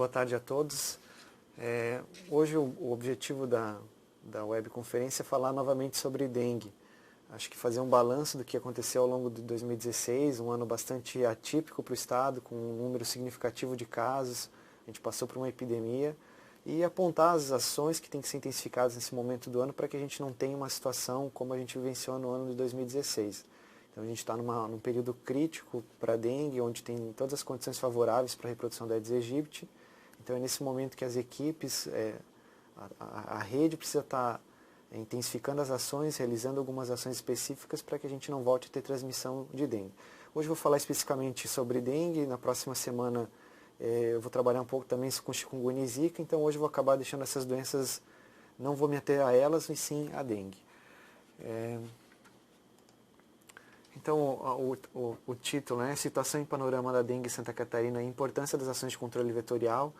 boa tarde a todos. Hoje o objetivo da webconferência é falar novamente sobre dengue. Acho que fazer um balanço do que aconteceu ao longo de 2016, um ano bastante atípico para o estado, com um número significativo de casos, a gente passou por uma epidemia, e apontar as ações que têm que ser intensificadas nesse momento do ano para que a gente não tenha uma situação como a gente vivenciou no ano de 2016. Então a gente está num período crítico para a dengue, onde tem todas as condições favoráveis para a reprodução da Aedes aegypti. Então é nesse momento que as equipes, a rede precisa estar intensificando as ações, realizando algumas ações específicas para que a gente não volte a ter transmissão de dengue. Hoje eu vou falar especificamente sobre dengue, na próxima semana eu vou trabalhar um pouco também com chikungunya e zika, então hoje eu vou acabar deixando essas doenças, não vou me ater a elas, e sim a dengue. Então, o título, né, Situação e Panorama da Dengue em Santa Catarina e Importância das Ações de Controle Vetorial.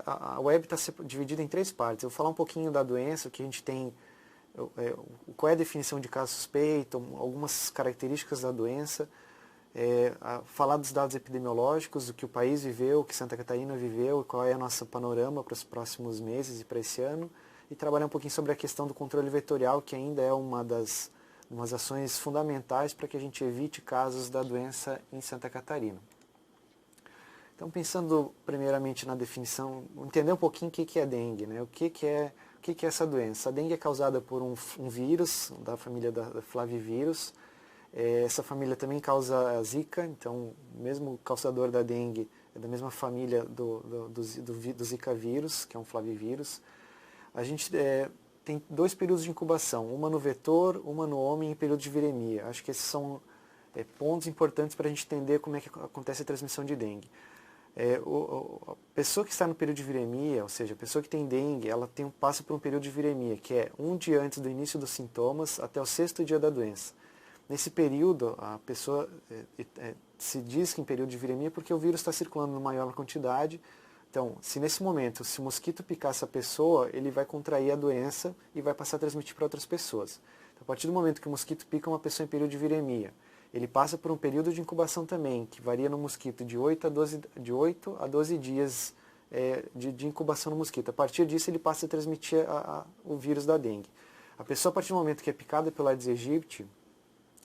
A web está dividida em 3 partes. Eu vou falar um pouquinho da doença, que a gente tem, qual é a definição de caso suspeito, algumas características da doença, falar dos dados epidemiológicos, do que o país viveu, o que Santa Catarina viveu, qual é o nosso panorama para os próximos meses e para esse ano, e trabalhar um pouquinho sobre a questão do controle vetorial, que ainda é umas ações fundamentais para que a gente evite casos da doença em Santa Catarina. Então, pensando primeiramente na definição, entender um pouquinho o que é dengue, né? O que é essa doença? A dengue é causada por um vírus da família da flavivírus. Essa família também causa a zika, então o mesmo causador da dengue é da mesma família do zika vírus, que é um flavivírus. A gente tem 2 períodos de incubação, uma no vetor, uma no homem, em período de viremia. Acho que esses são pontos importantes para a gente entender como é que acontece a transmissão de dengue. A pessoa que está no período de viremia, ou seja, a pessoa que tem dengue, ela passa por um período de viremia, que é um dia antes do início dos sintomas até o 6º dia da doença. Nesse período, a pessoa se diz que em período de viremia porque o vírus está circulando em maior quantidade. Então, se nesse momento, se o mosquito picar essa pessoa, ele vai contrair a doença e vai passar a transmitir para outras pessoas. Então, a partir do momento que o mosquito pica uma pessoa em período de viremia, ele passa por um período de incubação também, que varia no mosquito de 8 a 12 dias de incubação no mosquito. A partir disso, ele passa a transmitir o vírus da dengue. A pessoa, a partir do momento que é picada pela Aedes aegypti,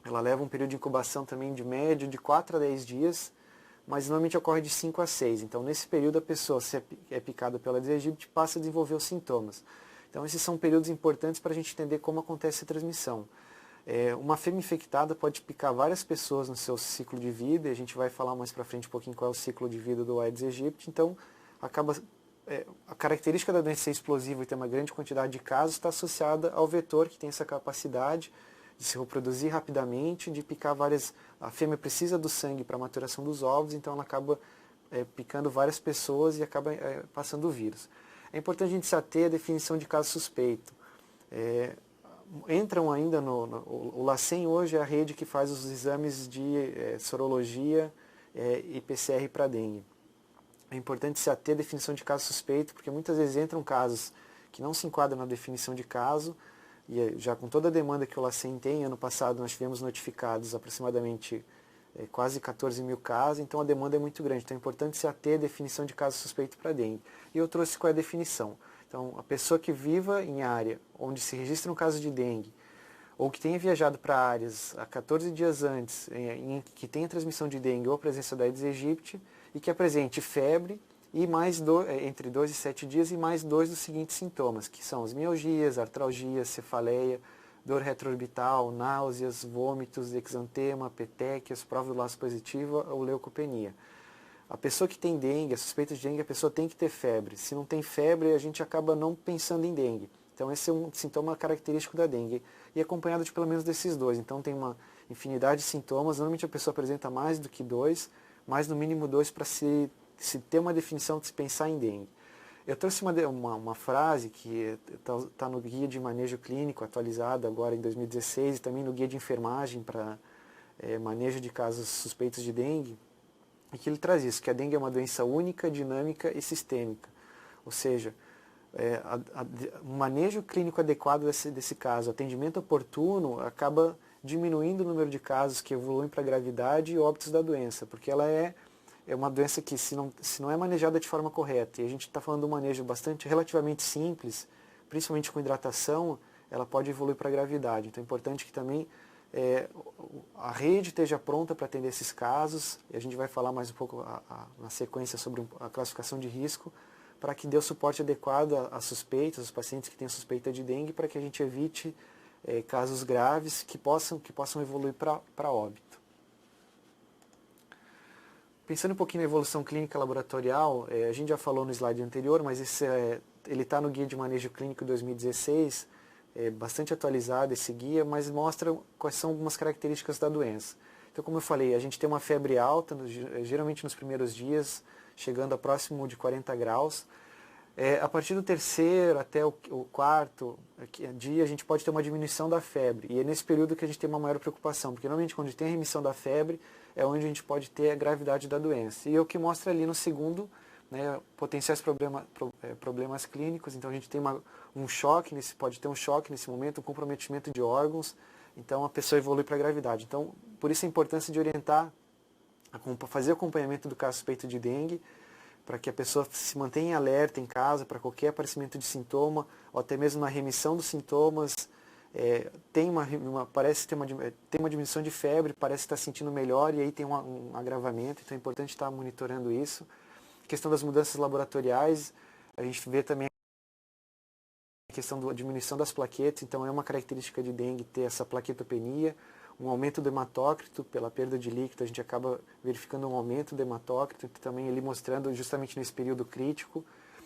ela leva um período de incubação também de médio de 4 a 10 dias, mas normalmente ocorre de 5 a 6. Então, nesse período, a pessoa, se é picada pela Aedes aegypti, passa a desenvolver os sintomas. Então, esses são períodos importantes para a gente entender como acontece a transmissão. Uma fêmea infectada pode picar várias pessoas no seu ciclo de vida, e a gente vai falar mais para frente um pouquinho qual é o ciclo de vida do Aedes aegypti. Então, a característica da doença ser explosiva e ter uma grande quantidade de casos está associada ao vetor, que tem essa capacidade de se reproduzir rapidamente, de picar várias... A fêmea precisa do sangue para a maturação dos ovos, então ela acaba picando várias pessoas e acaba passando o vírus. É importante a gente se ater à definição de caso suspeito. Entram ainda o LACEN hoje é a rede que faz os exames de sorologia e PCR para dengue. É importante se ater à definição de caso suspeito, porque muitas vezes entram casos que não se enquadram na definição de caso, e já com toda a demanda que o LACEN tem, ano passado nós tivemos notificados aproximadamente quase 14 mil casos, então a demanda é muito grande. Então é importante se ater à definição de caso suspeito para dengue. E eu trouxe qual é a definição. Então, a pessoa que viva em área onde se registra um caso de dengue, ou que tenha viajado para áreas há 14 dias antes, que tenha transmissão de dengue ou a presença da Aedes aegypti, e que apresente febre, e entre 2 e 7 dias, e mais 2 dos seguintes sintomas, que são as mialgias, artralgias, cefaleia, dor retroorbital, náuseas, vômitos, exantema, petequias, prova do laço positiva ou leucopenia. A pessoa que tem dengue, a suspeita de dengue, a pessoa tem que ter febre. Se não tem febre, a gente acaba não pensando em dengue. Então esse é um sintoma característico da dengue, e acompanhado de pelo menos desses 2. Então tem uma infinidade de sintomas, normalmente a pessoa apresenta mais do que 2, mas no mínimo 2 para se ter uma definição de se pensar em dengue. Eu trouxe uma frase que está no Guia de Manejo Clínico, atualizado agora em 2016, e também no Guia de Enfermagem para manejo de casos suspeitos de dengue, e que ele traz isso, que a dengue é uma doença única, dinâmica e sistêmica. Ou seja, o manejo clínico adequado desse caso, atendimento oportuno, acaba diminuindo o número de casos que evoluem para a gravidade e óbitos da doença, porque ela é uma doença que se não é manejada de forma correta, e a gente está falando de um manejo relativamente simples, principalmente com hidratação, ela pode evoluir para a gravidade. Então é importante que também a rede esteja pronta para atender esses casos, e a gente vai falar mais um pouco na sequência sobre a classificação de risco, para que dê o suporte adequado às suspeitas, aos pacientes que têm suspeita de dengue, para que a gente evite casos graves que possam evoluir para óbito. Pensando um pouquinho na evolução clínica laboratorial, a gente já falou no slide anterior, mas ele está no Guia de Manejo Clínico 2016, bastante atualizado esse guia, mas mostra quais são algumas características da doença. Então, como eu falei, a gente tem uma febre alta, geralmente nos primeiros dias, chegando a próximo de 40 graus. A partir do terceiro até o quarto dia, a gente pode ter uma diminuição da febre. E é nesse período que a gente tem uma maior preocupação, porque normalmente quando tem a remissão da febre, é onde a gente pode ter a gravidade da doença. E é o que mostra ali no segundo, né, potenciais problemas clínicos. Então a gente tem um choque, pode ter um choque nesse momento, um comprometimento de órgãos. Então a pessoa evolui para a gravidade. Então, por isso a importância de orientar, fazer acompanhamento do caso suspeito de dengue, para que a pessoa se mantenha alerta em casa para qualquer aparecimento de sintoma, ou até mesmo na remissão dos sintomas. Parece ter uma diminuição de febre, parece estar sentindo melhor, e aí tem um agravamento, então é importante estar monitorando isso. A questão das mudanças laboratoriais, a gente vê também a questão da diminuição das plaquetas, então é uma característica de dengue ter essa plaquetopenia, um aumento do hematócrito, pela perda de líquido, a gente acaba verificando um aumento do hematócrito, também ele mostrando justamente nesse período crítico.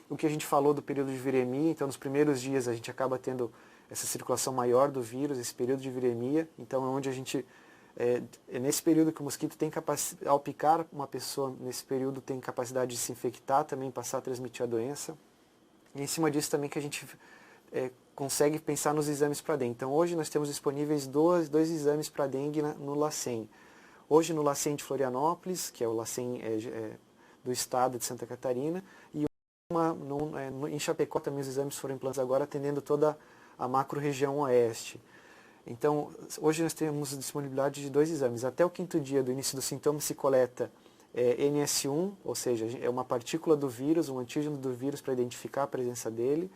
O que a gente falou do período de viremia, então nos primeiros dias a gente acaba tendo essa circulação maior do vírus, esse período de viremia, então é onde a gente, é nesse período que o mosquito tem capacidade, ao picar uma pessoa, nesse período tem capacidade de se infectar, também passar a transmitir a doença. E em cima disso também que a gente consegue pensar nos exames para dengue. Então hoje nós temos disponíveis dois exames para dengue no LACEN. Hoje no LACEN de Florianópolis, que é o LACEN do estado de Santa Catarina, e em Chapecó também os exames foram implantados agora, atendendo toda a macro-região oeste. Então hoje nós temos disponibilidade de 2 exames. Até o 5º dia do início dos sintomas se coleta NS1, ou seja, é uma partícula do vírus, um antígeno do vírus para identificar a presença dele.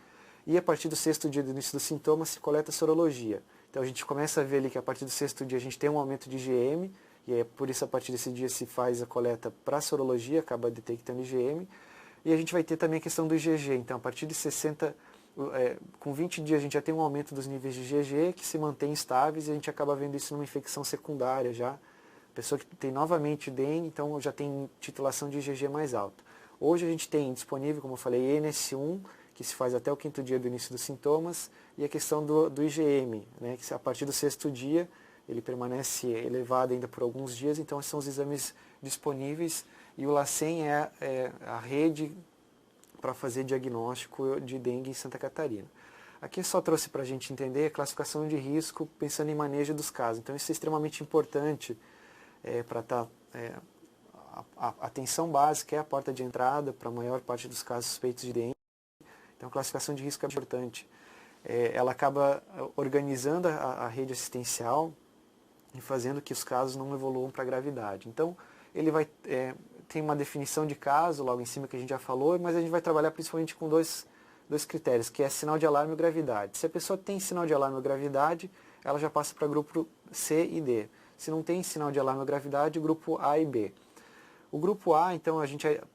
E a partir do 6º dia do início dos sintomas se coleta sorologia. Então a gente começa a ver ali que a partir do 6º dia a gente tem um aumento de IgM, e é por isso a partir desse dia se faz a coleta para sorologia, acaba detectando IgM. E a gente vai ter também a questão do IgG, então a partir de 60, com 20 dias a gente já tem um aumento dos níveis de IgG que se mantém estáveis, e a gente acaba vendo isso numa infecção secundária já. A pessoa que tem novamente dengue, então já tem titulação de IgG mais alta. Hoje a gente tem disponível, como eu falei, NS1, que se faz até o 5º dia do início dos sintomas, e a questão do IgM, né, que a partir do 6º dia ele permanece elevado ainda por alguns dias, então esses são os exames disponíveis, e o LACEN é a rede para fazer diagnóstico de dengue em Santa Catarina. Aqui só trouxe para a gente entender a classificação de risco, pensando em manejo dos casos. Então isso é extremamente importante para estar... a atenção básica é a porta de entrada para a maior parte dos casos suspeitos de dengue. Então a classificação de risco é importante. Ela acaba organizando a rede assistencial e fazendo que os casos não evoluam para a gravidade. Então ele tem uma definição de caso logo em cima que a gente já falou, mas a gente vai trabalhar principalmente com dois critérios, que é sinal de alarme e gravidade. Se a pessoa tem sinal de alarme ou gravidade, ela já passa para grupo C e D. Se não tem sinal de alarme ou gravidade, grupo A e B. O grupo A, então,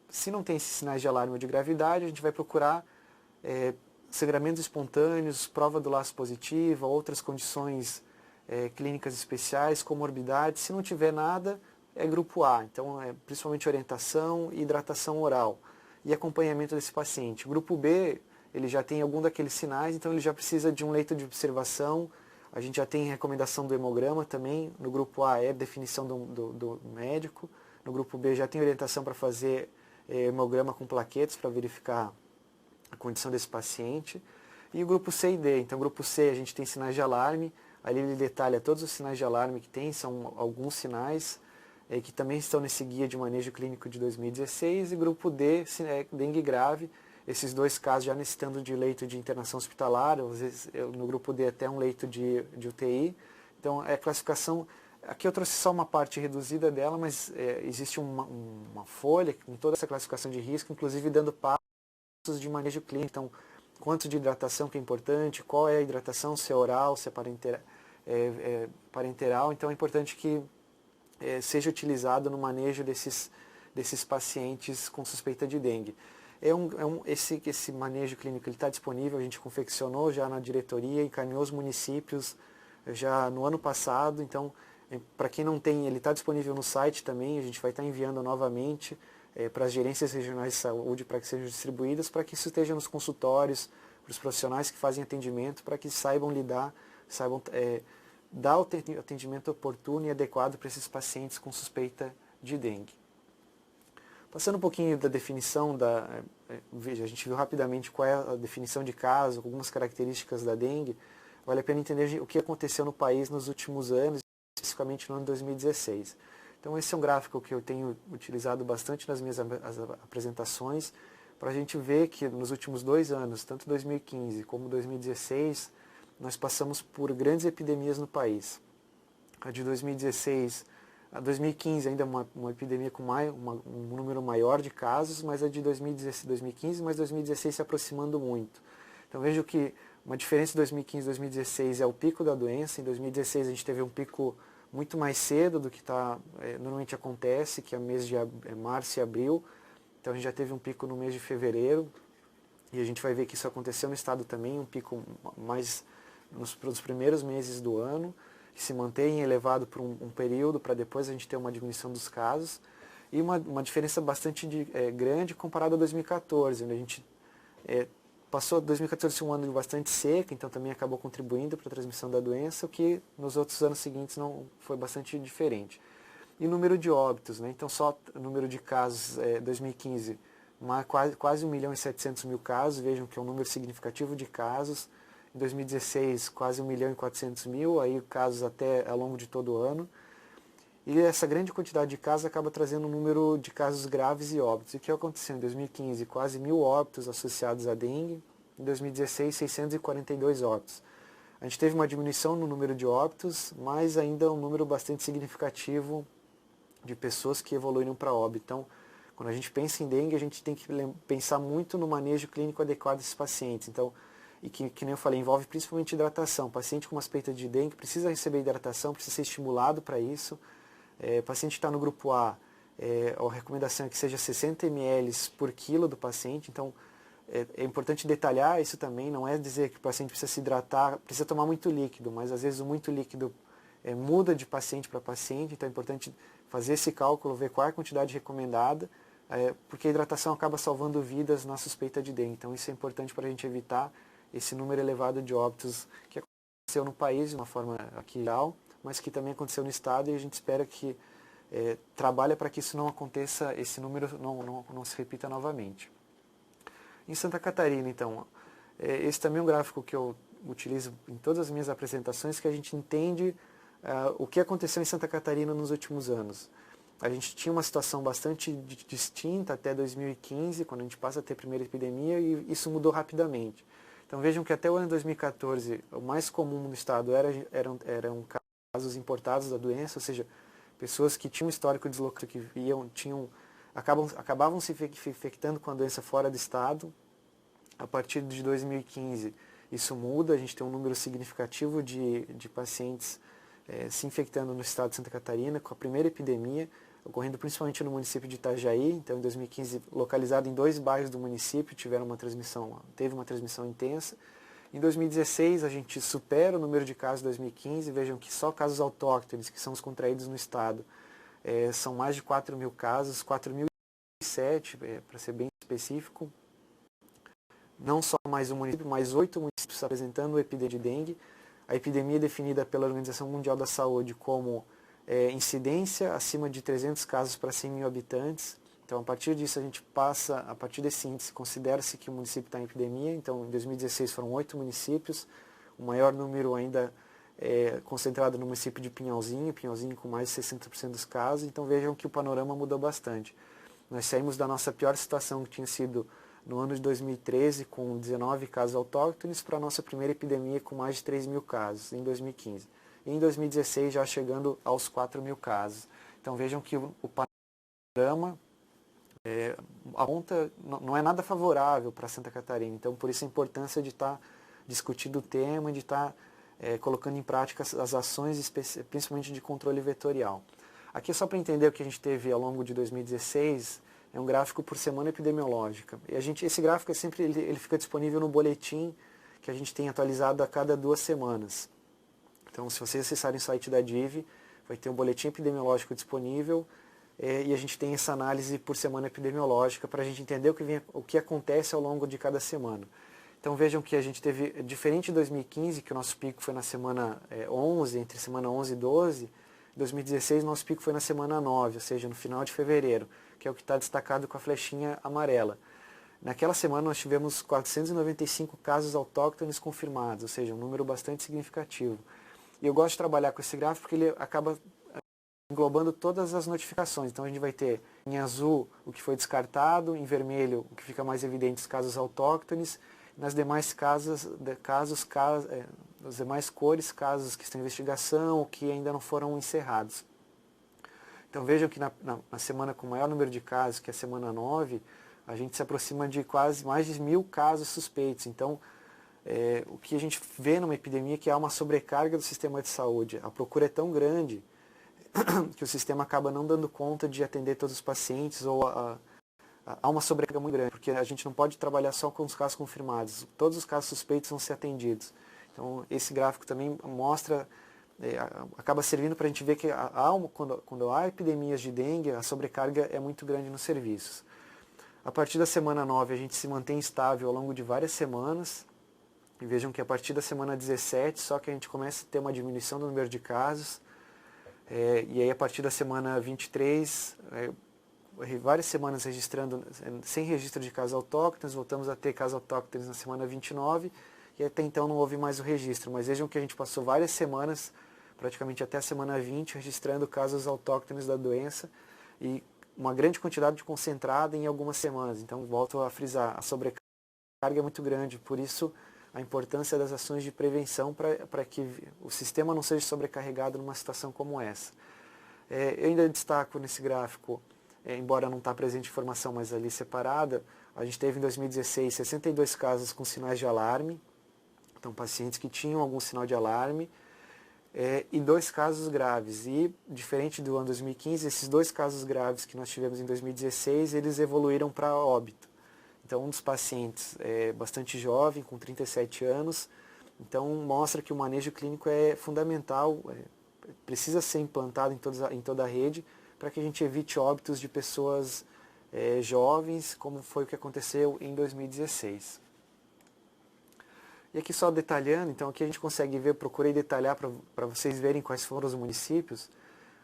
se não tem esses sinais de alarme ou de gravidade, a gente vai procurar sangramentos espontâneos, prova do laço positiva, outras condições clínicas especiais, comorbidades. Se não tiver nada, é grupo A. Então, principalmente orientação e hidratação oral e acompanhamento desse paciente. Grupo B, ele já tem algum daqueles sinais, então ele já precisa de um leito de observação. A gente já tem recomendação do hemograma também. No grupo A é definição do médico. No grupo B já tem orientação para fazer hemograma com plaquetas para verificar a condição desse paciente. E o grupo C e D. Então, o grupo C a gente tem sinais de alarme. Ali ele detalha todos os sinais de alarme que tem, são alguns sinais que também estão nesse guia de manejo clínico de 2016. E grupo D, dengue grave. Esses 2 casos já necessitando de leito de internação hospitalar, às vezes no grupo D até um leito de UTI. Então, a classificação, Aqui eu trouxe só uma parte reduzida dela, mas existe uma folha com toda essa classificação de risco, inclusive dando passos de manejo clínico. Então, quanto de hidratação que é importante, qual é a hidratação, se é oral, se é parenteral. Então é importante que seja utilizado no manejo desses pacientes com suspeita de dengue. Esse manejo clínico está disponível, a gente confeccionou já na diretoria, encaminhou os municípios já no ano passado, então para quem não tem, ele está disponível no site também, a gente vai estar enviando novamente para as gerências regionais de saúde para que sejam distribuídas, para que isso esteja nos consultórios, para os profissionais que fazem atendimento, para que saibam lidar, saibam dar o atendimento oportuno e adequado para esses pacientes com suspeita de dengue. Passando um pouquinho da definição, veja, a gente viu rapidamente qual é a definição de caso, algumas características da dengue, vale a pena entender o que aconteceu no país nos últimos anos, especificamente no ano de 2016. Então esse é um gráfico que eu tenho utilizado bastante nas minhas apresentações, para a gente ver que nos últimos 2 anos, tanto 2015 como 2016, nós passamos por grandes epidemias no país. A de 2016, a 2015 ainda uma epidemia com um número maior de casos, mas a de 2015, mas 2016 se aproximando muito. Então vejo que uma diferença de 2015 e 2016 é o pico da doença. Em 2016 a gente teve um pico muito mais cedo do que normalmente acontece, que é mês de março e abril. Então a gente já teve um pico no mês de fevereiro, e a gente vai ver que isso aconteceu no estado também, um pico mais nos primeiros meses do ano, que se mantém elevado por um período, para depois a gente ter uma diminuição dos casos, e uma diferença bastante grande comparada a 2014, onde a gente passou 2014 um ano bastante seco, então também acabou contribuindo para a transmissão da doença, o que nos outros anos seguintes não foi bastante diferente. E o número de óbitos, né? Então só o número de casos, 2015, quase 1.700.000 casos, vejam que é um número significativo de casos. Em 2016, quase 1.400.000, aí casos até ao longo de todo o ano. E essa grande quantidade de casos acaba trazendo um número de casos graves e óbitos. E o que aconteceu em 2015? Quase 1.000 óbitos associados à dengue. Em 2016, 642 óbitos. A gente teve uma diminuição no número de óbitos, mas ainda um número bastante significativo de pessoas que evoluíram para óbito. Então, quando a gente pensa em dengue, a gente tem que pensar muito no manejo clínico adequado desses pacientes. Então, e que nem eu falei, envolve principalmente hidratação. O paciente com uma suspeita de dengue precisa receber hidratação, precisa ser estimulado para isso. O paciente está no grupo A, a recomendação é que seja 60 ml por quilo do paciente. Então, é importante detalhar isso também, não é dizer que o paciente precisa se hidratar, precisa tomar muito líquido, mas às vezes o muito líquido muda de paciente para paciente, então é importante fazer esse cálculo, ver qual é a quantidade recomendada, porque a hidratação acaba salvando vidas na suspeita de dengue. Então isso é importante para a gente evitar esse número elevado de óbitos que aconteceu no país de uma forma aqui geral, mas que também aconteceu no estado, e a gente espera que trabalhe para que isso não aconteça, esse número não se repita novamente. Em Santa Catarina, então, esse também é um gráfico que eu utilizo em todas as minhas apresentações, que a gente entende o que aconteceu em Santa Catarina nos últimos anos. A gente tinha uma situação bastante distinta até 2015, quando a gente passa a ter a primeira epidemia, e isso mudou rapidamente. Então vejam que até o ano 2014, o mais comum no estado eram casos importados da doença, ou seja, pessoas que tinham histórico de deslocamento, que acabavam se infectando com a doença fora do estado. A partir de 2015, isso muda, a gente tem um número significativo de pacientes se infectando no estado de Santa Catarina, com a primeira epidemia, ocorrendo principalmente no município de Itajaí. Então, em 2015, localizado em 2 bairros do município, teve uma transmissão intensa. Em 2016, a gente supera o número de casos de 2015, vejam que só casos autóctones, que são os contraídos no estado, são mais de 4.000 casos, 4.007, para ser bem específico. Não só mais um município, mais 8 municípios apresentando epidemia de dengue. A epidemia é definida pela Organização Mundial da Saúde como incidência acima de 300 casos para 100.000 habitantes. Então, a partir disso, a partir desse índice, considera-se que o município está em epidemia. Então, em 2016 foram 8 municípios, o maior número ainda concentrado no município de Pinhalzinho com mais de 60% dos casos. Então, vejam que o panorama mudou bastante. Nós saímos da nossa pior situação, que tinha sido no ano de 2013, com 19 casos autóctones, para a nossa primeira epidemia com mais de 3.000 casos, em 2015. e em 2016 já chegando aos 4.000 casos. Então vejam que o panorama aponta, não é nada favorável para Santa Catarina. Então por isso a importância de estar discutindo o tema e de estar colocando em prática as ações, principalmente de controle vetorial. Aqui só para entender o que a gente teve ao longo de 2016, é um gráfico por semana epidemiológica. E esse gráfico ele fica disponível no boletim que a gente tem atualizado a cada 2 semanas. Então, se vocês acessarem o site da DIV, vai ter um boletim epidemiológico disponível e a gente tem essa análise por semana epidemiológica para a gente entender o que acontece ao longo de cada semana. Então vejam que a gente teve, diferente de 2015, que o nosso pico foi na semana 11, entre semana 11 e 12, em 2016 nosso pico foi na semana 9, ou seja, no final de fevereiro, que é o que está destacado com a flechinha amarela. Naquela semana nós tivemos 495 casos autóctones confirmados, ou seja, um número bastante significativo. E eu gosto de trabalhar com esse gráfico porque ele acaba englobando todas as notificações. Então a gente vai ter em azul o que foi descartado, em vermelho o que fica mais evidente os casos autóctones, nas demais as demais cores, casos que estão em investigação ou que ainda não foram encerrados. Então vejam que na semana com maior número de casos, que é a semana 9, a gente se aproxima de quase mais de 1.000 casos suspeitos. Então, o que a gente vê numa epidemia é que há uma sobrecarga do sistema de saúde. A procura é tão grande que o sistema acaba não dando conta de atender todos os pacientes ou há uma sobrecarga muito grande, porque a gente não pode trabalhar só com os casos confirmados. Todos os casos suspeitos vão ser atendidos. Então, esse gráfico também mostra, acaba servindo para a gente ver que quando há epidemias de dengue, a sobrecarga é muito grande nos serviços. A partir da semana 9, a gente se mantém estável ao longo de várias semanas. E vejam que a partir da semana 17, só que a gente começa a ter uma diminuição do número de casos. E aí, a partir da semana 23, várias semanas registrando, sem registro de casos autóctones, voltamos a ter casos autóctones na semana 29, e até então não houve mais o registro. Mas vejam que a gente passou várias semanas, praticamente até a semana 20, registrando casos autóctones da doença, e uma grande quantidade concentrada em algumas semanas. Então, volto a frisar, a sobrecarga é muito grande, por isso a importância das ações de prevenção para que o sistema não seja sobrecarregado numa situação como essa. Eu ainda destaco nesse gráfico, embora não está presente informação, mas ali separada, a gente teve em 2016 62 casos com sinais de alarme, então pacientes que tinham algum sinal de alarme, e 2 casos graves. E, diferente do ano 2015, esses 2 casos graves que nós tivemos em 2016, eles evoluíram para óbito. Então, um dos pacientes é bastante jovem, com 37 anos, então mostra que o manejo clínico é fundamental, precisa ser implantado em toda a rede, para que a gente evite óbitos de pessoas jovens, como foi o que aconteceu em 2016. E aqui só detalhando, então aqui a gente consegue ver, procurei detalhar para vocês verem quais foram os municípios.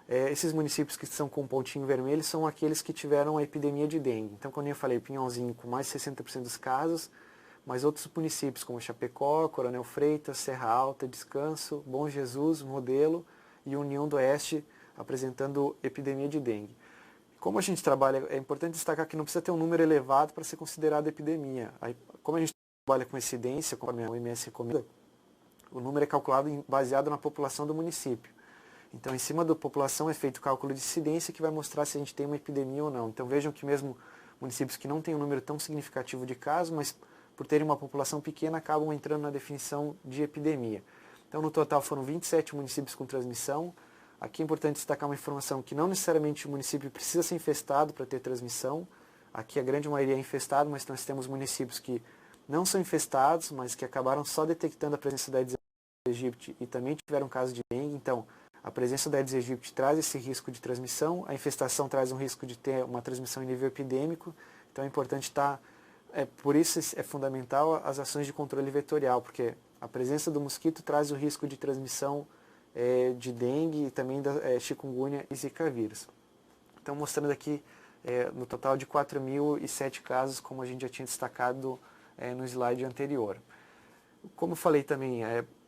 Esses municípios que estão com pontinho vermelho são aqueles que tiveram a epidemia de dengue. Então, quando eu falei Pinhalzinho com mais de 60% dos casos, mas outros municípios como Chapecó, Coronel Freitas, Serra Alta, Descanso, Bom Jesus, Modelo e União do Oeste apresentando epidemia de dengue. Como a gente trabalha, é importante destacar que não precisa ter um número elevado para ser considerado epidemia. Como a gente trabalha com incidência, conforme a OMS recomenda, o número é calculado baseado na população do município. Então, em cima da população é feito o cálculo de incidência que vai mostrar se a gente tem uma epidemia ou não. Então, vejam que mesmo municípios que não têm um número tão significativo de casos, mas por terem uma população pequena, acabam entrando na definição de epidemia. Então, no total, foram 27 municípios com transmissão. Aqui é importante destacar uma informação que não necessariamente o município precisa ser infestado para ter transmissão. Aqui a grande maioria é infestado, mas nós temos municípios que não são infestados, mas que acabaram só detectando a presença da Aedes aegypti e também tiveram caso de dengue. Então, a presença da Aedes aegypti traz esse risco de transmissão, a infestação traz um risco de ter uma transmissão em nível epidêmico, então é importante estar, por isso é fundamental as ações de controle vetorial, porque a presença do mosquito traz o risco de transmissão de dengue e também da chikungunya e zika vírus. Então mostrando aqui no total de 4.007 casos, como a gente já tinha destacado no slide anterior. Como eu falei também,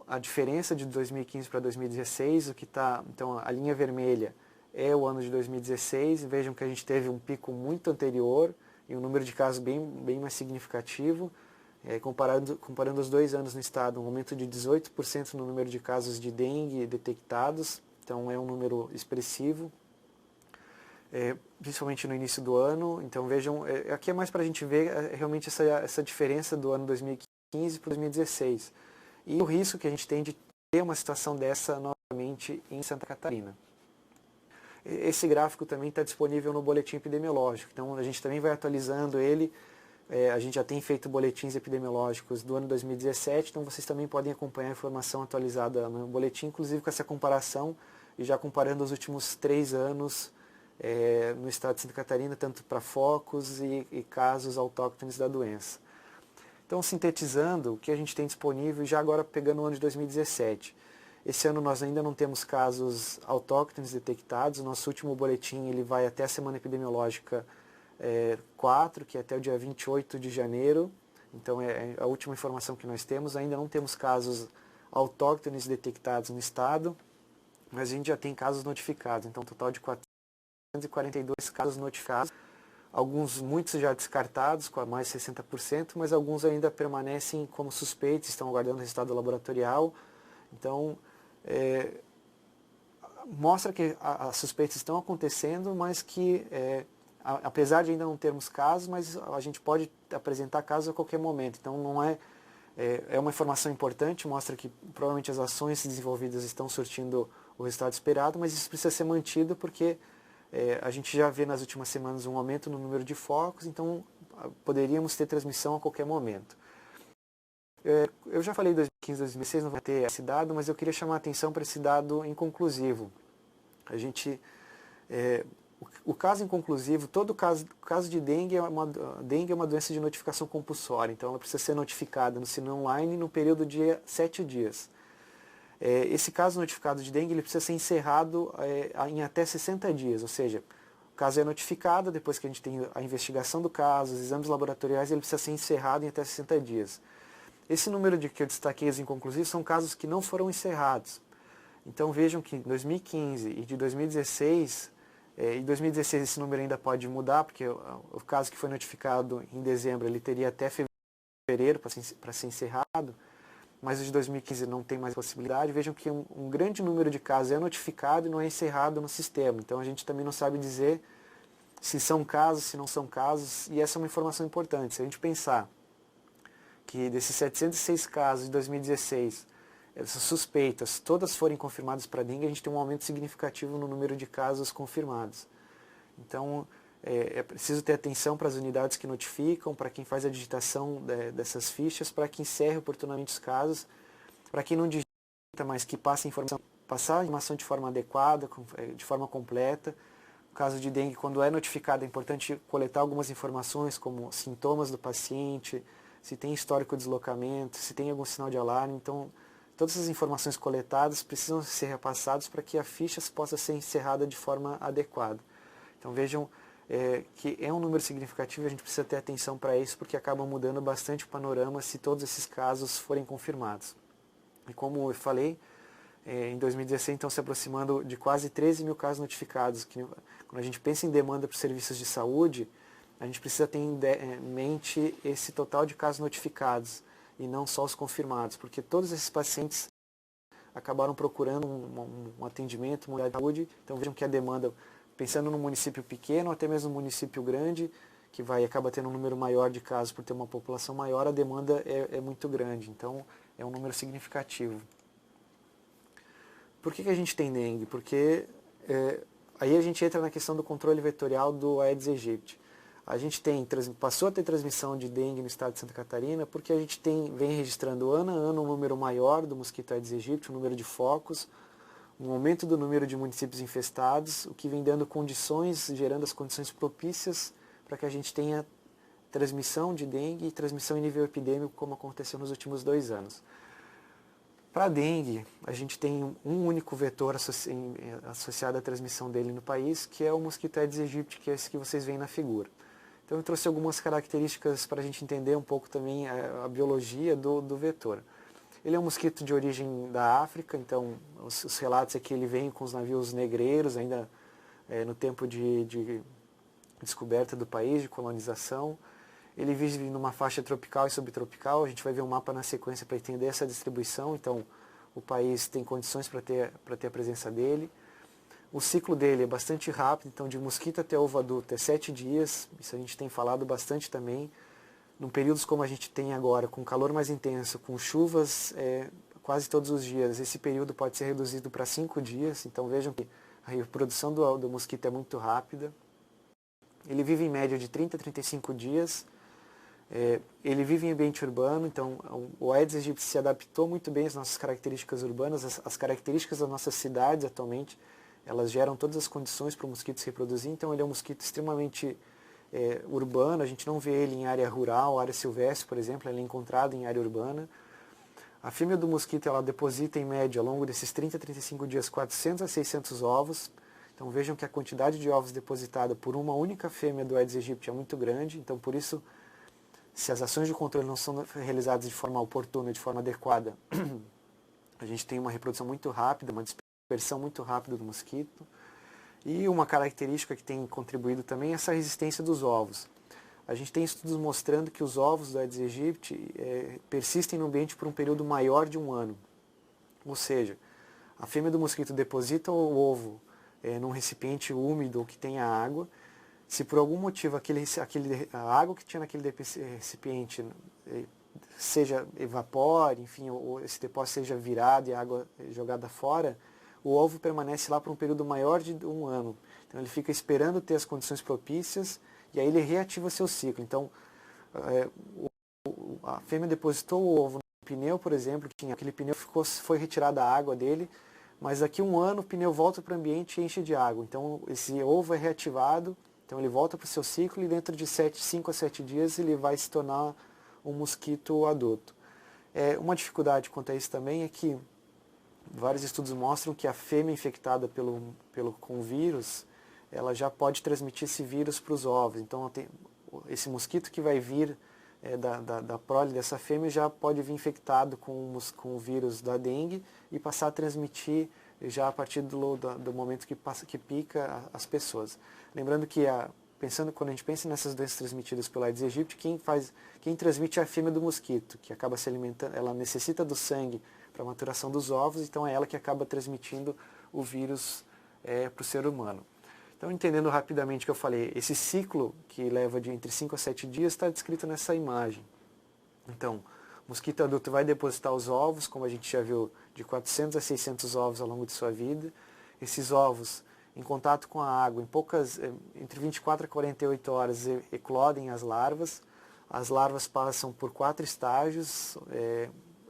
a diferença de 2015 para 2016, o que está, então a linha vermelha é o ano de 2016, vejam que a gente teve um pico muito anterior e um número de casos bem mais significativo, Comparando os 2 anos no estado, um aumento de 18% no número de casos de dengue detectados, então é um número expressivo, principalmente no início do ano. Então vejam, aqui é mais para a gente ver realmente essa diferença do ano 2015 para 2016 e o risco que a gente tem de ter uma situação dessa novamente em Santa Catarina. Esse gráfico também está disponível no boletim epidemiológico, então a gente também vai atualizando ele. A gente já tem feito boletins epidemiológicos do ano 2017, então vocês também podem acompanhar a informação atualizada no boletim, inclusive com essa comparação, e já comparando os últimos 3 anos no estado de Santa Catarina, tanto para focos e casos autóctones da doença. Então, sintetizando, o que a gente tem disponível, já agora pegando o ano de 2017. Esse ano nós ainda não temos casos autóctones detectados, o nosso último boletim ele vai até a semana epidemiológica 4, que é até o dia 28 de janeiro, então é a última informação que nós temos. Ainda não temos casos autóctones detectados no estado, mas a gente já tem casos notificados, então um total de 442 casos notificados, muitos já descartados, com mais de 60%, mas alguns ainda permanecem como suspeitos, estão aguardando o resultado laboratorial. Então, mostra que as suspeitas estão acontecendo, mas que apesar de ainda não termos casos, mas a gente pode apresentar casos a qualquer momento. Então não é uma informação importante, mostra que provavelmente as ações desenvolvidas estão surtindo o resultado esperado, mas isso precisa ser mantido porque a gente já vê nas últimas semanas um aumento no número de focos, então poderíamos ter transmissão a qualquer momento. Eu já falei 2015, 2016, não vai ter esse dado, mas eu queria chamar a atenção para esse dado inconclusivo. O caso inconclusivo, todo caso de dengue é uma doença de notificação compulsória, então ela precisa ser notificada no SINAM online no período de 7 dias. Esse caso notificado de dengue ele precisa ser encerrado em até 60 dias, ou seja, o caso é notificado, depois que a gente tem a investigação do caso, os exames laboratoriais, ele precisa ser encerrado em até 60 dias. Esse número que eu destaquei, os inconclusivos, são casos que não foram encerrados. Então vejam que em 2015 e de 2016, em 2016 esse número ainda pode mudar, porque o caso que foi notificado em dezembro, ele teria até fevereiro para ser encerrado, mas o de 2015 não tem mais possibilidade. Vejam que um grande número de casos é notificado e não é encerrado no sistema. Então a gente também não sabe dizer se são casos, se não são casos, e essa é uma informação importante. Se a gente pensar que desses 706 casos de 2016, essas suspeitas, todas forem confirmadas para dengue, a gente tem um aumento significativo no número de casos confirmados. Então, é preciso ter atenção para as unidades que notificam, para quem faz a digitação dessas fichas, para que encerre oportunamente os casos, para quem não digita, mas que passe passar a informação de forma adequada, de forma completa. No caso de dengue, quando é notificado, é importante coletar algumas informações, como sintomas do paciente, se tem histórico de deslocamento, se tem algum sinal de alarme. Então, todas as informações coletadas precisam ser repassadas para que a ficha possa ser encerrada de forma adequada. Então vejam que é um número significativo e a gente precisa ter atenção para isso, porque acaba mudando bastante o panorama se todos esses casos forem confirmados. E como eu falei, em 2016 estão se aproximando de quase 13 mil casos notificados. Quando a gente pensa em demanda para serviços de saúde, a gente precisa ter em mente esse total de casos notificados e não só os confirmados, porque todos esses pacientes acabaram procurando um atendimento, uma unidade de saúde. Então vejam que a demanda, pensando num município pequeno, até mesmo num município grande, que acaba tendo um número maior de casos por ter uma população maior, a demanda é muito grande, então é um número significativo. Por que a gente tem dengue? Porque aí a gente entra na questão do controle vetorial do Aedes aegypti. A gente passou a ter transmissão de dengue no estado de Santa Catarina porque a gente vem registrando ano a ano um número maior do mosquito Aedes aegypti, um número de focos, um aumento do número de municípios infestados, o que vem dando gerando as condições propícias para que a gente tenha transmissão de dengue e transmissão em nível epidêmico, como aconteceu nos últimos 2 anos. Para a dengue, a gente tem um único vetor associado à transmissão dele no país, que é o mosquito Aedes aegypti, que é esse que vocês veem na figura. Então eu trouxe algumas características para a gente entender um pouco também a biologia do vetor. Ele é um mosquito de origem da África, então os relatos é que ele vem com os navios negreiros, ainda no tempo de descoberta do país, de colonização. Ele vive numa faixa tropical e subtropical, a gente vai ver um mapa na sequência para entender essa distribuição, então o país tem condições para ter a presença dele. O ciclo dele é bastante rápido, então de mosquito até ovo adulto é 7 dias, isso a gente tem falado bastante também. Em períodos como a gente tem agora, com calor mais intenso, com chuvas quase todos os dias, esse período pode ser reduzido para 5 dias, então vejam que a reprodução do mosquito é muito rápida. Ele vive em média de 30 a 35 dias, ele vive em ambiente urbano, então o Aedes aegypti se adaptou muito bem às nossas características urbanas, as características das nossas cidades atualmente, elas geram todas as condições para o mosquito se reproduzir, então ele é um mosquito extremamente urbano, a gente não vê ele em área rural, área silvestre, por exemplo, ele é encontrado em área urbana. A fêmea do mosquito ela deposita em média ao longo desses 30 a 35 dias 400 a 600 ovos, então vejam que a quantidade de ovos depositada por uma única fêmea do Aedes aegypti é muito grande, então por isso, se as ações de controle não são realizadas de forma oportuna, de forma adequada, a gente tem uma reprodução muito rápida, uma dispersão muito rápida do mosquito. E uma característica que tem contribuído também é essa resistência dos ovos. A gente tem estudos mostrando que os ovos do Aedes aegypti persistem no ambiente por um período maior de um ano. Ou seja, a fêmea do mosquito deposita o ovo num recipiente úmido ou que tenha água. Se por algum motivo a água que tinha naquele recipiente seja evapore, enfim, ou esse depósito seja virado e a água jogada fora, o ovo permanece lá por um período maior de um ano. Então ele fica esperando ter as condições propícias e aí ele reativa seu ciclo. Então a fêmea depositou o ovo no pneu, por exemplo, aquele pneu foi retirada a água dele, mas daqui a um ano o pneu volta para o ambiente e enche de água. Então esse ovo é reativado, então ele volta para o seu ciclo e dentro de 5 a 7 dias ele vai se tornar um mosquito adulto. Uma dificuldade quanto a isso também é que vários estudos mostram que a fêmea infectada com o vírus, ela já pode transmitir esse vírus para os ovos. Então esse mosquito que vai vir da prole dessa fêmea já pode vir infectado com o vírus da dengue e passar a transmitir já a partir do momento que pica as pessoas. Lembrando que quando a gente pensa nessas doenças transmitidas pelo Aedes aegypti, quem transmite é a fêmea do mosquito, que acaba se alimentando, ela necessita do sangue para a maturação dos ovos, então é ela que acaba transmitindo o vírus para o ser humano. Então, entendendo rapidamente o que eu falei, esse ciclo que leva de entre 5 a 7 dias está descrito nessa imagem. Então, o mosquito adulto vai depositar os ovos, como a gente já viu, de 400 a 600 ovos ao longo de sua vida. Esses ovos, em contato com a água, entre 24 a 48 horas, eclodem as larvas. As larvas passam por 4 estágios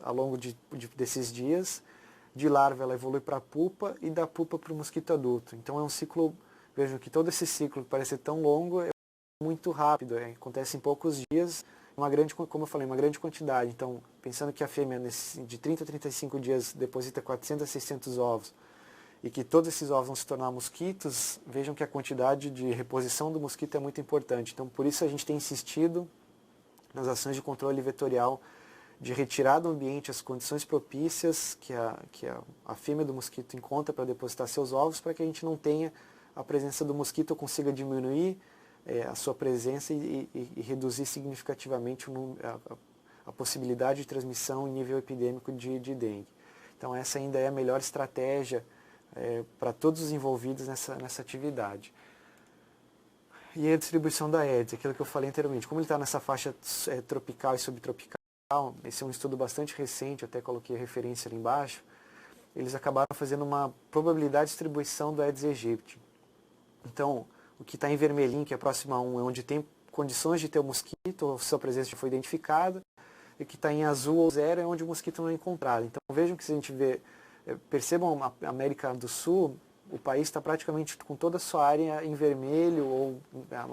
ao longo desses dias. De larva ela evolui para a pupa e da pupa para o mosquito adulto. Então é um ciclo, vejam que todo esse ciclo que parece ser tão longo é muito rápido, acontece em poucos dias, como eu falei, uma grande quantidade. Então, pensando que a fêmea de 30 a 35 dias deposita 400 a 600 ovos e que todos esses ovos vão se tornar mosquitos, vejam que a quantidade de reposição do mosquito é muito importante. Então, por isso a gente tem insistido nas ações de controle vetorial de retirar do ambiente as condições propícias que a fêmea do mosquito encontra para depositar seus ovos, para que a gente não tenha a presença do mosquito ou consiga diminuir a sua presença e reduzir significativamente a possibilidade de transmissão em nível epidêmico de dengue. Então essa ainda é a melhor estratégia para todos os envolvidos nessa atividade. E a distribuição da Aedes, aquilo que eu falei anteriormente, como ele está nessa faixa tropical e subtropical, esse é um estudo bastante recente, eu até coloquei a referência ali embaixo, eles acabaram fazendo uma probabilidade de distribuição do Aedes aegypti. Então, o que está em vermelhinho, que é próximo a 1, é onde tem condições de ter o mosquito, ou sua presença já foi identificada, e o que está em azul ou 0 é onde o mosquito não é encontrado. Então, vejam que se a gente percebam a América do Sul, o país está praticamente com toda a sua área em vermelho ou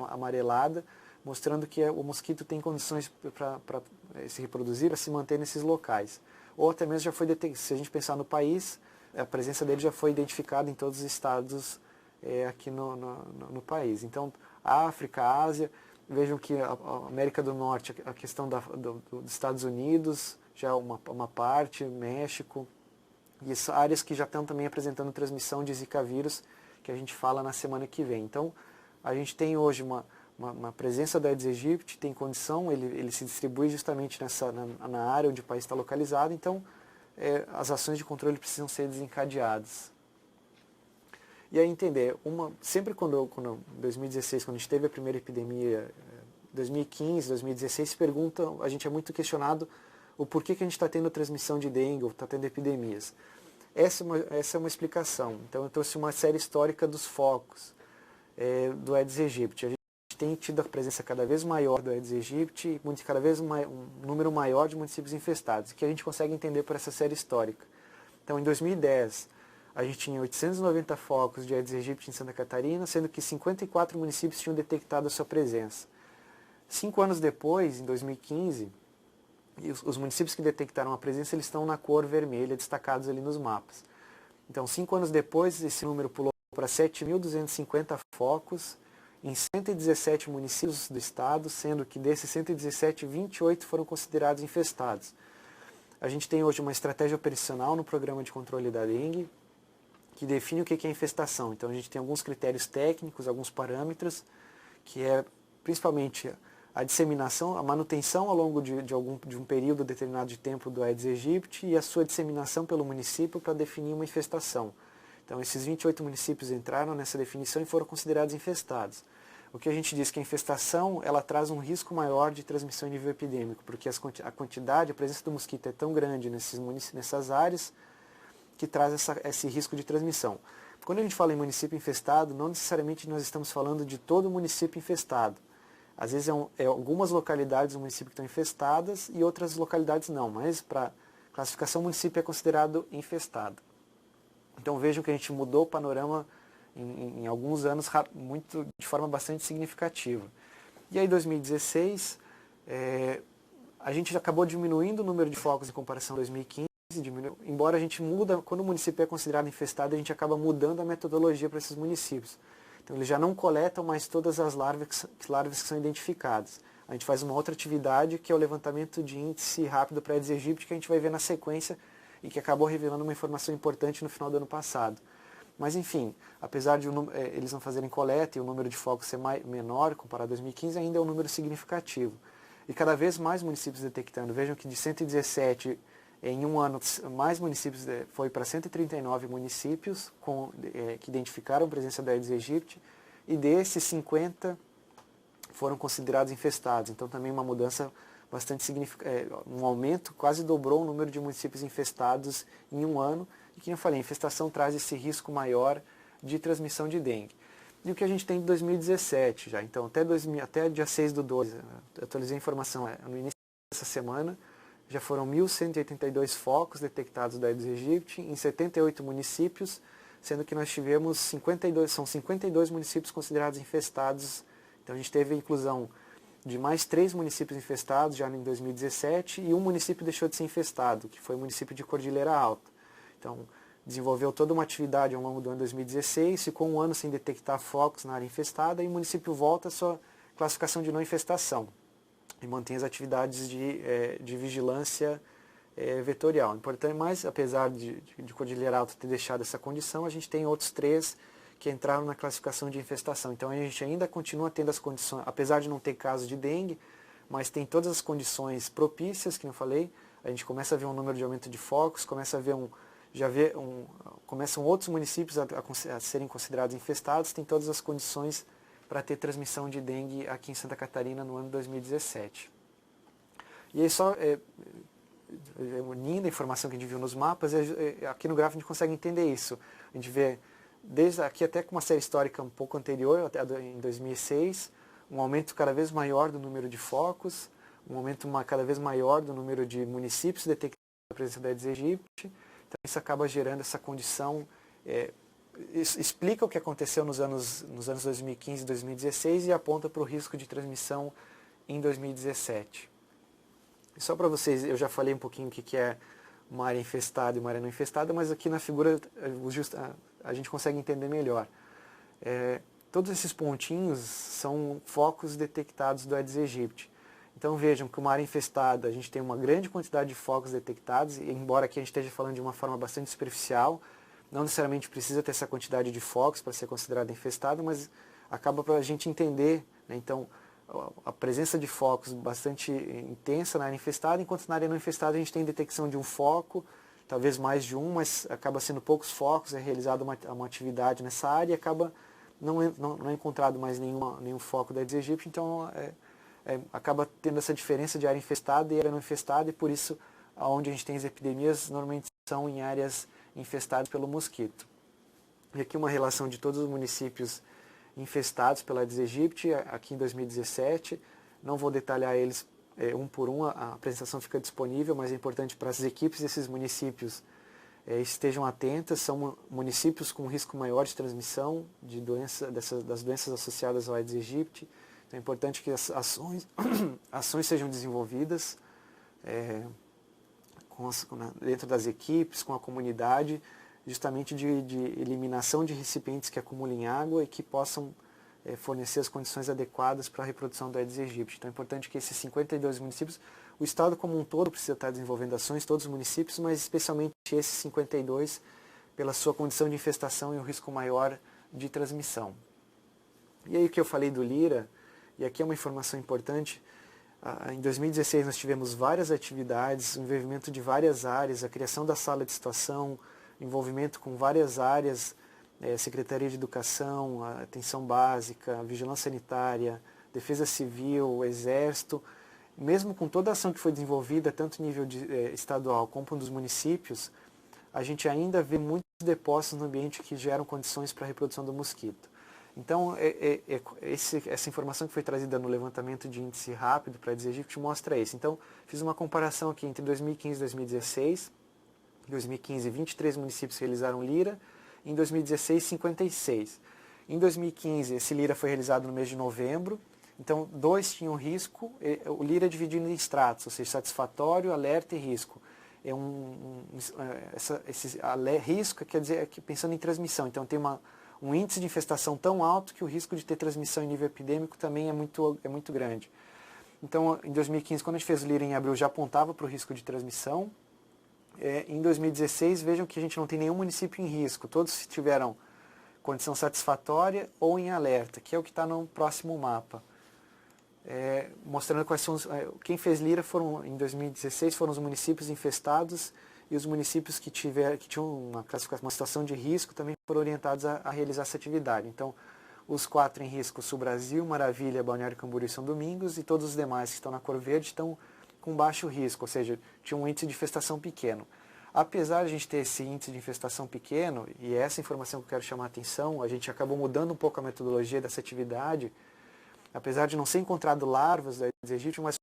amarelada, mostrando que o mosquito tem condições para se reproduzir, para se manter nesses locais. Ou até mesmo já foi se a gente pensar no país, a presença dele já foi identificada em todos os estados aqui no país. Então, África, Ásia, vejam que a América do Norte, a questão dos Estados Unidos, já é uma parte, México, e áreas que já estão também apresentando transmissão de Zika vírus, que a gente fala na semana que vem. Então, a gente tem hoje uma uma presença do Aedes aegypti, tem condição, ele se distribui justamente na área onde o país está localizado, então as ações de controle precisam ser desencadeadas. E aí entender, sempre quando em 2016, quando a gente teve a primeira epidemia, 2015, 2016, a gente é muito questionado o porquê que a gente está tendo transmissão de dengue ou está tendo epidemias. Essa é uma explicação. Então eu trouxe uma série histórica dos focos do Aedes aegypti. A gente tem tido a presença cada vez maior do Aedes aegypti e cada vez um número maior de municípios infestados, que a gente consegue entender por essa série histórica. Então em 2010, a gente tinha 890 focos de Aedes aegypti em Santa Catarina, sendo que 54 municípios tinham detectado a sua presença. 5 anos depois, em 2015, os municípios que detectaram a presença, eles estão na cor vermelha, destacados ali nos mapas. Então, 5 anos depois, esse número pulou para 7.250 focos em 117 municípios do estado, sendo que desses 117, 28 foram considerados infestados. A gente tem hoje uma estratégia operacional no programa de controle da dengue, que define o que é infestação. Então, a gente tem alguns critérios técnicos, alguns parâmetros, que é principalmente a disseminação, a manutenção ao longo de um período determinado de tempo do Aedes aegypti e a sua disseminação pelo município para definir uma infestação. Então, esses 28 municípios entraram nessa definição e foram considerados infestados. O que a gente diz que a infestação, ela traz um risco maior de transmissão em nível epidêmico, porque a quantidade, a presença do mosquito é tão grande nessas áreas que traz esse risco de transmissão. Quando a gente fala em município infestado, não necessariamente nós estamos falando de todo o município infestado. Às vezes algumas localidades do município que estão infestadas e outras localidades não, mas para classificação o município é considerado infestado. Então vejam que a gente mudou o panorama em alguns anos de forma bastante significativa. E aí em 2016, a gente acabou diminuindo o número de focos em comparação a 2015, embora a gente quando o município é considerado infestado, a gente acaba mudando a metodologia para esses municípios. Então eles já não coletam mais todas as larvas que são identificadas. A gente faz uma outra atividade que é o levantamento de índice rápido para Aedes aegypti, que a gente vai ver na sequência e que acabou revelando uma informação importante no final do ano passado. Mas enfim, apesar de eles não fazerem coleta e o número de focos ser menor comparado a 2015, ainda é um número significativo. E cada vez mais municípios detectando. Vejam que de 117 em um ano, mais municípios foi para 139 municípios que identificaram a presença da Aedes aegypti, e desses 50 foram considerados infestados. Então também uma mudança bastante significativa, um aumento, quase dobrou o número de municípios infestados em um ano, e que eu falei, a infestação traz esse risco maior de transmissão de dengue. E o que a gente tem de 2017 já, então até dia 6/12, eu atualizei a informação no início dessa semana, já foram 1.182 focos detectados da Aedes aegypti em 78 municípios, sendo que nós tivemos 52 municípios considerados infestados. Então a gente teve a inclusão de mais 3 municípios infestados já em 2017 e um município deixou de ser infestado, que foi o município de Cordilheira Alta. Então desenvolveu toda uma atividade ao longo do ano 2016, ficou um ano sem detectar focos na área infestada e o município volta à sua classificação de não infestação e mantém as atividades de vigilância vetorial. Importante, mas apesar de Cordilheira Alta ter deixado essa condição, a gente tem outros 3 que entraram na classificação de infestação. Então a gente ainda continua tendo as condições, apesar de não ter casos de dengue, mas tem todas as condições propícias, que eu falei, a gente começa a ver um número de aumento de focos, começam outros municípios a serem considerados infestados, tem todas as condições para ter transmissão de dengue aqui em Santa Catarina no ano 2017. E aí só unindo a informação que a gente viu nos mapas, aqui no gráfico a gente consegue entender isso. A gente vê, desde aqui até com uma série histórica um pouco anterior, até em 2006, um aumento cada vez maior do número de focos, um aumento cada vez maior do número de municípios detectando a presença da Aedes aegypti. Então isso acaba gerando essa condição, explica o que aconteceu nos anos 2015 e 2016 e aponta para o risco de transmissão em 2017. E só para vocês, eu já falei um pouquinho o que é uma área infestada e uma área não infestada, mas aqui na figura a gente consegue entender melhor. Todos esses pontinhos são focos detectados do Aedes aegypti. Então vejam que uma área infestada, a gente tem uma grande quantidade de focos detectados, e embora aqui a gente esteja falando de uma forma bastante superficial, não necessariamente precisa ter essa quantidade de focos para ser considerado infestado, mas acaba para a gente entender né? Então, a presença de focos bastante intensa na área infestada, enquanto na área não infestada a gente tem detecção de um foco, talvez mais de um, mas acaba sendo poucos focos, é realizada uma atividade nessa área e acaba não é encontrado mais nenhum foco da Aedes aegypti, então acaba tendo essa diferença de área infestada e área não infestada, e por isso onde a gente tem as epidemias normalmente são em áreas infestadas pelo mosquito. E aqui uma relação de todos os municípios infestados pela Aedes aegypti, aqui em 2017, não vou detalhar eles um por um, a apresentação fica disponível, mas é importante para as equipes desses municípios estejam atentas, são municípios com risco maior de transmissão de das doenças associadas ao Aedes aegypti, então é importante que as ações sejam desenvolvidas dentro das equipes, com a comunidade, justamente de eliminação de recipientes que acumulem água e que possam fornecer as condições adequadas para a reprodução do Aedes aegypti. Então é importante que esses 52 municípios, o Estado como um todo precisa estar desenvolvendo ações, todos os municípios, mas especialmente esses 52, pela sua condição de infestação e o risco maior de transmissão. E aí o que eu falei do Lira, e aqui é uma informação importante, em 2016 nós tivemos várias atividades, o envolvimento de várias áreas, a criação da sala de situação, envolvimento com várias áreas, Secretaria de Educação, Atenção Básica, Vigilância Sanitária, Defesa Civil, Exército, mesmo com toda a ação que foi desenvolvida, tanto em nível estadual como dos municípios, a gente ainda vê muitos depósitos no ambiente que geram condições para a reprodução do mosquito. Então, essa informação que foi trazida no levantamento de índice rápido para Aedes aegypti mostra isso. Então, fiz uma comparação aqui entre 2015 e 2016. Em 2015, 23 municípios realizaram Lira. Em 2016, 56. Em 2015, esse Lira foi realizado no mês de novembro. Então, 2 tinham risco. O Lira é dividido em estratos, ou seja, satisfatório, alerta e risco. Esse risco quer dizer pensando em transmissão. Então, tem um índice de infestação tão alto que o risco de ter transmissão em nível epidêmico também é muito grande. Então, em 2015, quando a gente fez o Lira em abril, já apontava para o risco de transmissão. Em 2016, vejam que a gente não tem nenhum município em risco. Todos tiveram condição satisfatória ou em alerta, que é o que está no próximo mapa. Mostrando quais são quem fez Lira em 2016 foram os municípios infestados e os municípios que tinham uma situação de risco também foram orientados a realizar essa atividade. Então, os 4 em risco, Sul Brasil, Maravilha, Balneário Camboriú e São Domingos, e todos os demais que estão na cor verde estão com baixo risco, ou seja, tinha um índice de infestação pequeno. Apesar de a gente ter esse índice de infestação pequeno, e essa informação que eu quero chamar a atenção, a gente acabou mudando um pouco a metodologia dessa atividade, apesar de não ser encontrado larvas da Aedes aegypti, mas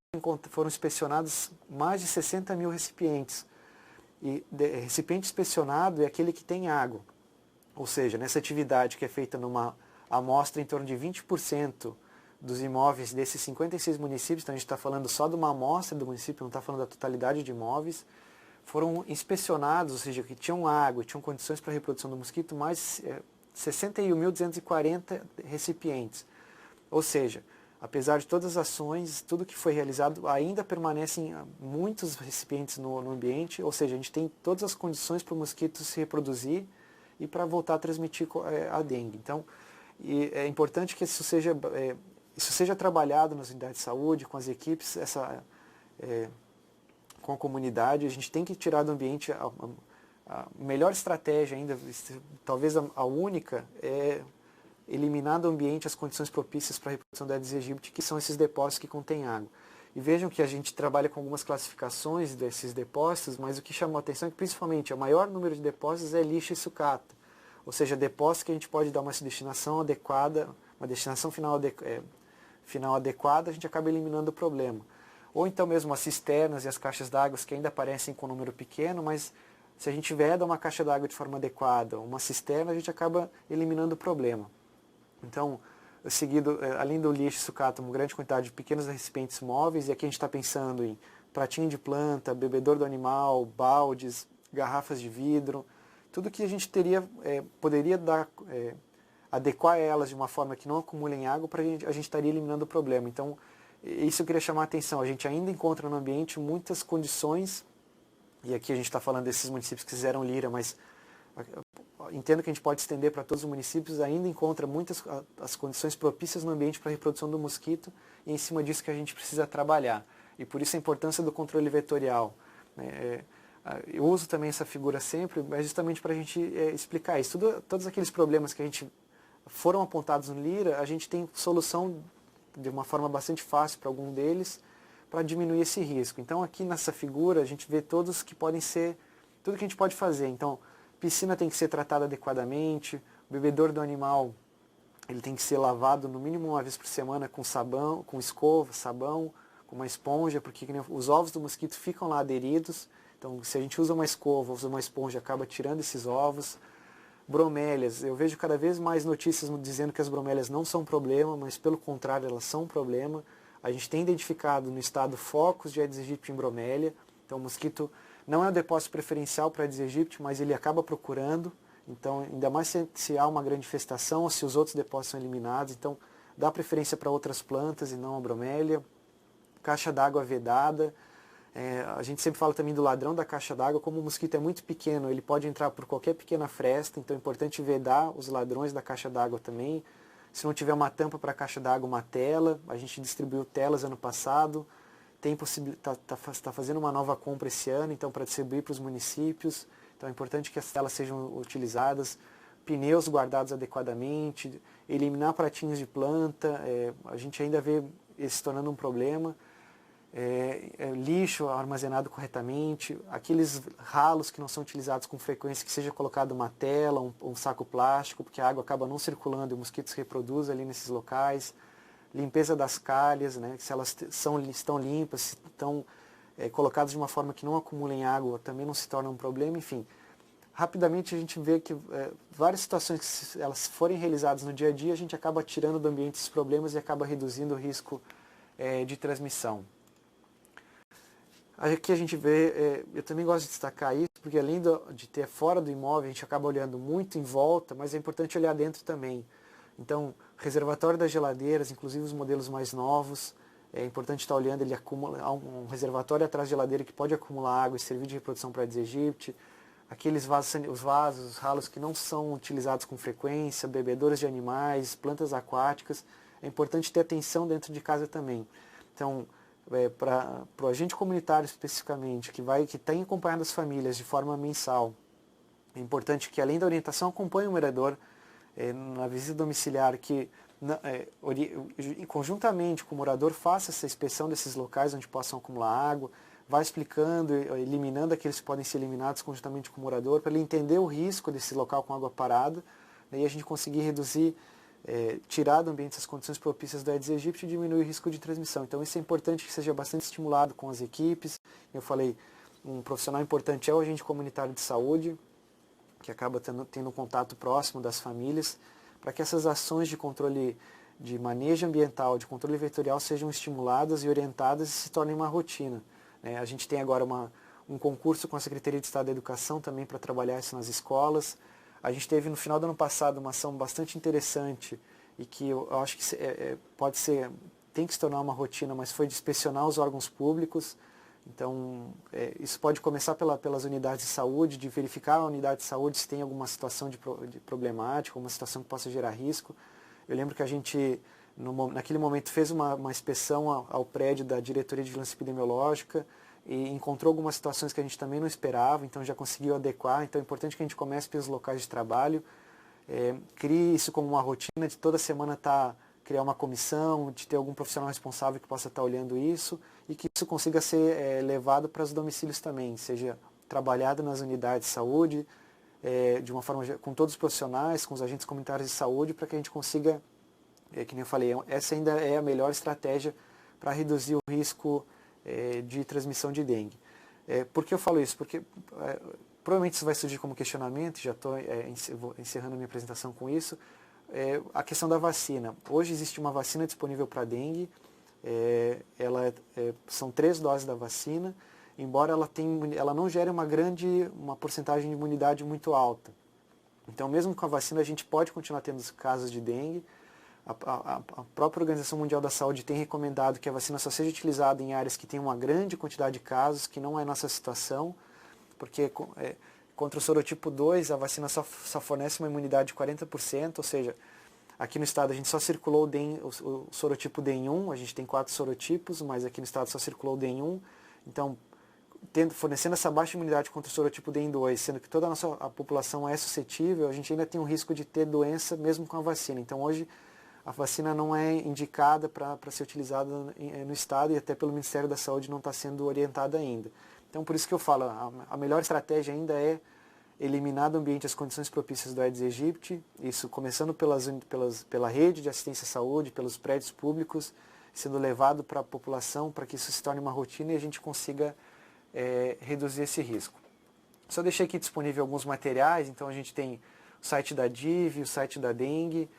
foram inspecionados mais de 60 mil recipientes. E recipiente inspecionado é aquele que tem água. Ou seja, nessa atividade que é feita numa amostra em torno de 20% dos imóveis desses 56 municípios, então a gente está falando só de uma amostra do município, não está falando da totalidade de imóveis, foram inspecionados, ou seja, que tinham água e tinham condições para a reprodução do mosquito, mais 61.240 recipientes. Ou seja, apesar de todas as ações, tudo que foi realizado, ainda permanecem muitos recipientes no ambiente, ou seja, a gente tem todas as condições para o mosquito se reproduzir e para voltar a transmitir a dengue. Então, é importante que isso seja trabalhado nas unidades de saúde, com as equipes, com a comunidade. A gente tem que tirar do ambiente a melhor estratégia ainda, talvez a única, é eliminar do ambiente as condições propícias para a reprodução da Aedes aegypti, que são esses depósitos que contêm água. E vejam que a gente trabalha com algumas classificações desses depósitos, mas o que chamou a atenção é que principalmente o maior número de depósitos é lixo e sucata. Ou seja, depósitos que a gente pode dar uma destinação adequada, uma destinação final adequada, a gente acaba eliminando o problema. Ou então mesmo as cisternas e as caixas d'água que ainda aparecem com um número pequeno, mas se a gente veda uma caixa d'água de forma adequada, uma cisterna, a gente acaba eliminando o problema. Então, além do lixo e sucata, uma grande quantidade de pequenos recipientes móveis, e aqui a gente está pensando em pratinho de planta, bebedouro do animal, baldes, garrafas de vidro, tudo que a gente poderia adequar elas de uma forma que não acumulem água, a gente estaria eliminando o problema. Então, isso eu queria chamar a atenção. A gente ainda encontra no ambiente muitas condições, e aqui a gente está falando desses municípios que fizeram Lira, mas entendo que a gente pode estender para todos os municípios, ainda encontra muitas as condições propícias no ambiente para a reprodução do mosquito, e é em cima disso que a gente precisa trabalhar. E por isso a importância do controle vetorial, né? Eu uso também essa figura sempre, mas justamente para a gente explicar isso. Todos aqueles problemas que a gente foram apontados no Lira, a gente tem solução de uma forma bastante fácil para algum deles, para diminuir esse risco. Então aqui nessa figura a gente vê todos que podem ser, tudo que a gente pode fazer. Então, piscina tem que ser tratada adequadamente, o bebedouro do animal ele tem que ser lavado no mínimo uma vez por semana com sabão, com escova, sabão, com uma esponja, porque os ovos do mosquito ficam lá aderidos. Então, se a gente usa uma escova, usa uma esponja, acaba tirando esses ovos. Bromélias, eu vejo cada vez mais notícias dizendo que as bromélias não são problema, mas pelo contrário, elas são um problema. A gente tem identificado no estado focos de Aedes aegypti em bromélia. Então, o mosquito não é o depósito preferencial para Aedes aegypti, mas ele acaba procurando. Então, ainda mais se há uma grande infestação ou se os outros depósitos são eliminados. Então, dá preferência para outras plantas e não a bromélia. Caixa d'água vedada. A gente sempre fala também do ladrão da caixa d'água, como o mosquito é muito pequeno, ele pode entrar por qualquer pequena fresta, então é importante vedar os ladrões da caixa d'água também. Se não tiver uma tampa para a caixa d'água, uma tela, a gente distribuiu telas ano passado, tá fazendo uma nova compra esse ano, então para distribuir para os municípios, então é importante que as telas sejam utilizadas, pneus guardados adequadamente, eliminar pratinhos de planta, a gente ainda vê esse se tornando um problema. Lixo armazenado corretamente, aqueles ralos que não são utilizados com frequência, que seja colocado uma tela, um saco plástico, porque a água acaba não circulando e o mosquito se reproduz ali nesses locais. Limpeza das calhas, né, se elas estão limpas, se estão colocadas de uma forma que não acumulem água, também não se torna um problema, enfim. Rapidamente a gente vê que várias situações que se elas forem realizadas no dia a dia, a gente acaba tirando do ambiente esses problemas e acaba reduzindo o risco de transmissão. Aqui a gente vê, eu também gosto de destacar isso, porque além de ter fora do imóvel, a gente acaba olhando muito em volta, mas é importante olhar dentro também. Então, reservatório das geladeiras, inclusive os modelos mais novos, é importante estar olhando, ele acumula um reservatório atrás da geladeira que pode acumular água e servir de reprodução para Aedes aegypti. Aqueles vasos, os ralos que não são utilizados com frequência, bebedouros de animais, plantas aquáticas, é importante ter atenção dentro de casa também. Então, para o agente comunitário especificamente, que tem acompanhado as famílias de forma mensal, é importante que, além da orientação, acompanhe o morador na visita domiciliar, que conjuntamente com o morador faça essa inspeção desses locais onde possam acumular água, vai explicando, eliminando aqueles que podem ser eliminados conjuntamente com o morador, para ele entender o risco desse local com água parada, e a gente conseguir reduzir, tirar do ambiente essas condições propícias do Aedes aegypti e diminuir o risco de transmissão. Então isso é importante que seja bastante estimulado com as equipes. Eu falei, um profissional importante é o agente comunitário de saúde, que acaba tendo um contato próximo das famílias, para que essas ações de controle, de manejo ambiental, de controle vetorial sejam estimuladas e orientadas e se tornem uma rotina. A gente tem agora um concurso com a Secretaria de Estado da Educação também para trabalhar isso nas escolas. A gente teve no final do ano passado uma ação bastante interessante e que eu acho que tem que se tornar uma rotina, mas foi de inspecionar os órgãos públicos. Então, isso pode começar pelas unidades de saúde, de verificar a unidade de saúde se tem alguma situação de problemática, alguma situação que possa gerar risco. Eu lembro que a gente, naquele momento, fez uma inspeção ao prédio da Diretoria de Vigilância Epidemiológica e encontrou algumas situações que a gente também não esperava, então já conseguiu adequar. Então é importante que a gente comece pelos locais de trabalho, crie isso como uma rotina de toda semana criar uma comissão, de ter algum profissional responsável que possa estar olhando isso e que isso consiga ser levado para os domicílios também, seja trabalhado nas unidades de saúde, de uma forma com todos os profissionais, com os agentes comunitários de saúde, para que a gente consiga, que nem eu falei, essa ainda é a melhor estratégia para reduzir o risco de transmissão de dengue. Por que eu falo isso? Porque provavelmente isso vai surgir como questionamento, já estou encerrando a minha apresentação com isso, a questão da vacina. Hoje existe uma vacina disponível para dengue, são 3 doses da vacina, embora ela não gere uma porcentagem de imunidade muito alta. Então, mesmo com a vacina, a gente pode continuar tendo casos de dengue. A própria Organização Mundial da Saúde tem recomendado que a vacina só seja utilizada em áreas que têm uma grande quantidade de casos, que não é a nossa situação, porque Contra o sorotipo 2, a vacina só fornece uma imunidade de 40%, ou seja, aqui no estado a gente só circulou o sorotipo DEM1, a gente tem 4 sorotipos, mas aqui no estado só circulou o DEM1, então fornecendo essa baixa imunidade contra o sorotipo DEM2, sendo que toda a população é suscetível, a gente ainda tem um risco de ter doença mesmo com a vacina. Então hoje a vacina não é indicada para ser utilizada no estado e até pelo Ministério da Saúde não está sendo orientada ainda. Então por isso que eu falo, a melhor estratégia ainda é eliminar do ambiente as condições propícias do Aedes aegypti, isso começando pela rede de assistência à saúde, pelos prédios públicos, sendo levado para a população para que isso se torne uma rotina e a gente consiga reduzir esse risco. Só deixei aqui disponível alguns materiais, então a gente tem o site da DIV, o site da Dengue,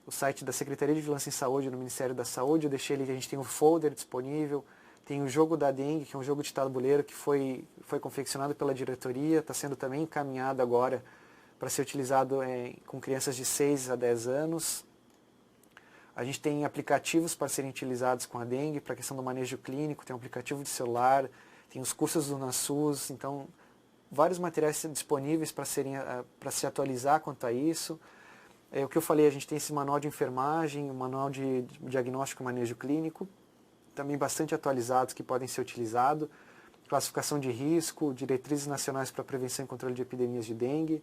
o site da Secretaria de Vigilância em Saúde no Ministério da Saúde, eu deixei ali, a gente tem um folder disponível, tem o jogo da dengue, que é um jogo de tabuleiro que foi confeccionado pela diretoria, está sendo também encaminhado agora para ser utilizado com crianças de 6 a 10 anos. A gente tem aplicativos para serem utilizados com a dengue, para a questão do manejo clínico, tem um aplicativo de celular, tem os cursos do NASUS, então vários materiais disponíveis para se atualizar quanto a isso. O que eu falei, a gente tem esse manual de enfermagem, o manual de diagnóstico e manejo clínico, também bastante atualizados que podem ser utilizados, classificação de risco, diretrizes nacionais para prevenção e controle de epidemias de dengue.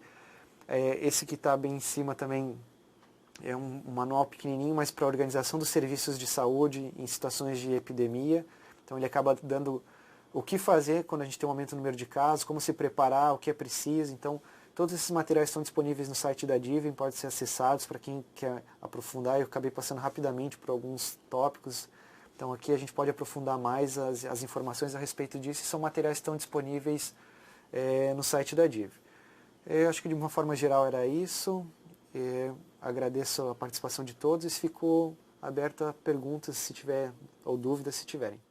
Esse que está bem em cima também é um manual pequenininho, mas para a organização dos serviços de saúde em situações de epidemia. Então ele acaba dando o que fazer quando a gente tem um aumento no número de casos, como se preparar, o que é preciso. Então todos esses materiais estão disponíveis no site da DIVEN, podem ser acessados para quem quer aprofundar. Eu acabei passando rapidamente por alguns tópicos. Então aqui a gente pode aprofundar mais as informações a respeito disso, e são materiais que estão disponíveis no site da DIV. Acho que de uma forma geral era isso. Agradeço a participação de todos e fico aberto a perguntas se tiver, ou dúvidas se tiverem.